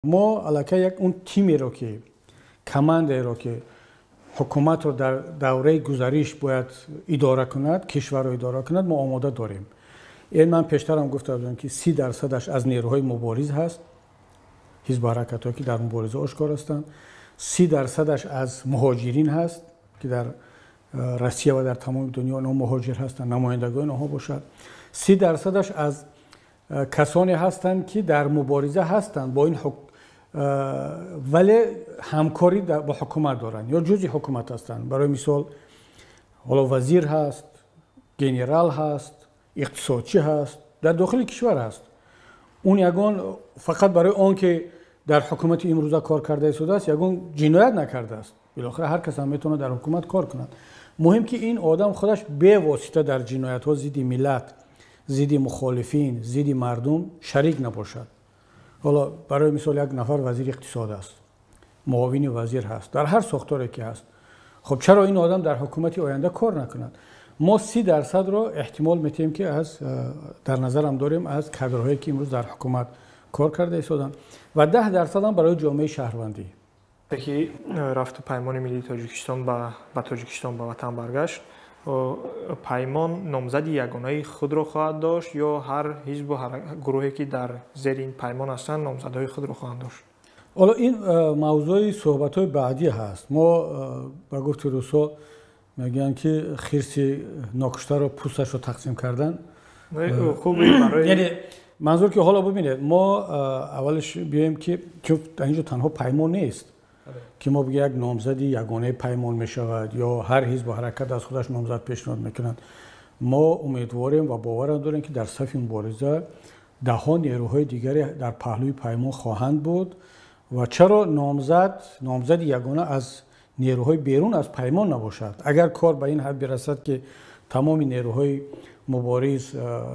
ما علاکه یک اون تیمی رو که کمانده رو که حکومت رو در دوره گذشته باید اداره کند، کشور رو اداره کند، ما آماده داریم. این من پیشتر هم گفته بودم که 30% از نیروهای مبارز هست، حزب حرکت‌هایی که در مبارزه آشکار هستند. 30% از مهاجرین هست که در روسیه و در تمام دنیا آنها مهاجر هستند، نمایندگان آنها باشد. 30% از کسانی هستند که در مبارزه هستند با این ولی همکاری با حکومت دارند یا جزء حکومت هستند. برای مثال حالا وزیر هست، گنرال هست، اقتصادچی هست، در داخل کشور هست. اون یگان فقط برای آن که در حکومت امروزه کار کرده شده است، یگان جنایت نکرده است. بالاخره هر کس هم میتونه در حکومت کار کند. مهم که این آدم خودش به واسطه در جنایت ها ضد ملت، ضد مخالفین، ضد مردم شریک نباشد. حالا برای مثال یک نفر وزیر اقتصاد است، معاون وزیر هست، در هر ساختاری که هست. خب چرا این آدم در حکومت آینده کار نکند؟ ما 30% را احتمال میتیم که از در نظرم داریم از کادرهایی که امروز در حکومت کار کرده ایستادن و 10% هم برای جامعه شهروندی. که رفت پیمان ملی تاجیکستان به تاجیکستان به وطن برگشت، پیمان نامزد یگانه خود را خواهد داشت یا هر حزب و گروهی که در زیر این پیمان هستند نامزدهای خود را خواهند داشت؟ حالا این موضوع صحبت‌های بعدی هست. ما با گفت روسا میگن که خرس ناکشته رو پوستش رو تقسیم کردن. یعنی منظور که حالا ببینید ما اولش بیایم که اینجا تنها پیمان نیست که ما بگیم یک نامزدی یگانه پیمان می شود یا هر حزب و حرکت از خودش نامزد پیشنهاد میکنند. ما امیدواریم و باور داریم که در صف مبارزه ده ها نیروهای دیگری در پهلوی پیمان خواهند بود و چرا نامزد یگانه از نیروهای بیرون از پیمان نباشد؟ اگر کار به این حد برسد که تمام نیروهای مبارز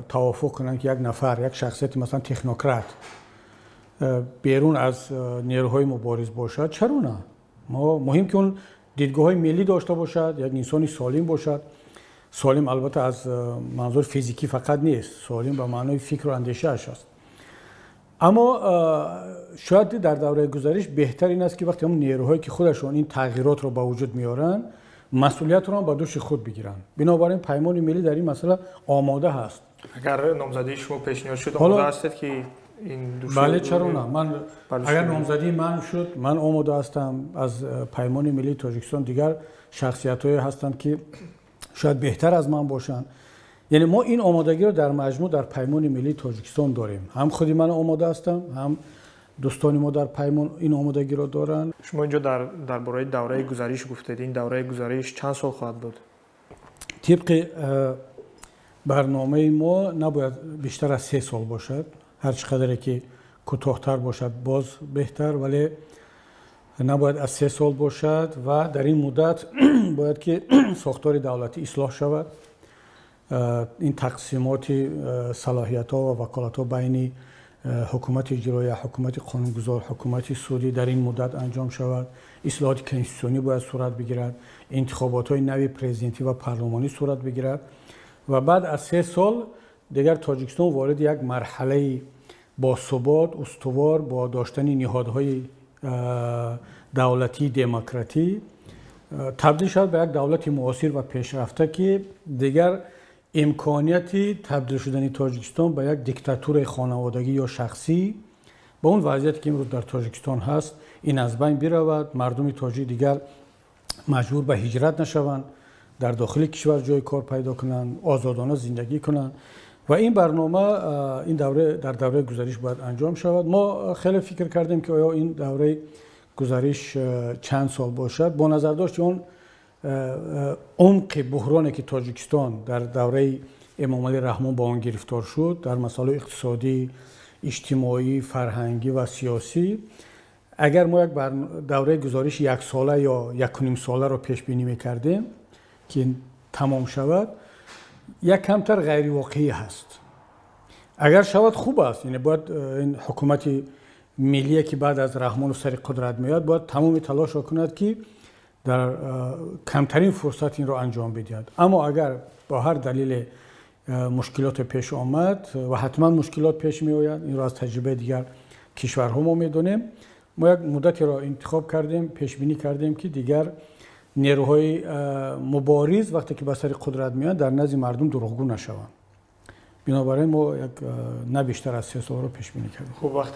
توافق کنند که یک نفر، یک شخصیت مثلا تکنوکرات بیرون از نیروهای مبارز باشد، چرا نه؟ ما مهم که اون دیدگاه‌های ملی داشته باشد، یک انسانی سالم باشد. سالم البته از منظور فیزیکی فقط نیست، سالم به معنای فکر و اندیشه اش است. اما شاید در دوره گذشته بهتر این است که وقتی هم نیروهایی که خودشون این تغییرات رو به وجود میارن مسئولیت رو هم به دوش خود بگیرن. بنابراین پیمان ملی در این مسئله آماده هست. اگر نامزدی شما پیشنهاد شد آماده هستید که این دوش؟ بله چرا نه؟ اگر نامزدی من شد من آماده هستم. از پیمان ملی تاجیکستان دیگر شخصیت‌هایی هستند که شاید بهتر از من باشن. یعنی ما این آمادگی رو در مجموع در پیمان ملی تاجیکستان داریم. هم خودی من آماده هستم، هم دوستان ما در پیمان این آمادگی رو دارن. شما اینجا درباره دوره گذشته گفتید. این دوره گذشته چند سال خواهد بود؟ طبق برنامه ما نباید بیشتر از 3 سال باشد. هر چقدر که کوتاه‌تر باشد باز بهتر، ولی نباید از 3 سال باشد و در این مدت باید که ساختار دولتی اصلاح شود. این تقسیمات صلاحیت‌ها و وکالت‌ها بین حکومت اجرایی، حکومت قانونگذار، حکومت سودی در این مدت انجام شود. اصلاحات کنستیتوسیونی باید صورت بگیرد. انتخابات‌های نوی پرزیدنتی و پارلمانی صورت بگیرد و بعد از 3 سال دیگر تاجیکستان وارد یک مرحله با ثبات استوار با داشتن نهادهای دولتی دموکراتی تبدیل شد به یک دولت معاصر و پیشرفته که دیگر امکانیتی تبدیل شدن تاجیکستان به یک دیکتاتور خانوادگی یا شخصی با اون وضعیتی که امروز در تاجیکستان هست این از بین برود. مردم تاجیک دیگر مجبور به هجرت نشوند، در داخل کشور جای کار پیدا کنند، آزادانه زندگی کنند و این برنامه این در دوره گذشته باید انجام شود. ما خیلی فکر کردیم که آیا این دوره گذشته چند سال باشد. با نظر داشت اون عمق بحرانی که تاجیکستان در دوره امام علی رحمان با آن گرفتار شد در مسائل اقتصادی، اجتماعی، فرهنگی و سیاسی، اگر ما یک دوره گزارش 1 ساله یا 1.5 ساله را پیش بینی می‌کردیم که تمام شود، یک کمتر غیر واقعی هست. اگر شود خوب است، یعنی باید این حکومت ملی که بعد از رحمان سر قدرت میاد باید تمام تلاش را کند که در کمترین فرصت این را انجام بدهد. اما اگر با هر دلیل مشکلات پیش آمد و حتما مشکلات پیش می آید، این را از تجربه دیگر کشورها ما میدونیم. ما یک مدتی را انتخاب کردیم، پیش بینی کردیم که دیگر نیروهای مبارز وقتی که به سر قدرت میاد در نزد مردم دروغگو نشوند. بنابراین ما یک نه بیشتر از 3 سال رو پیش بینی کردیم. خب وقتی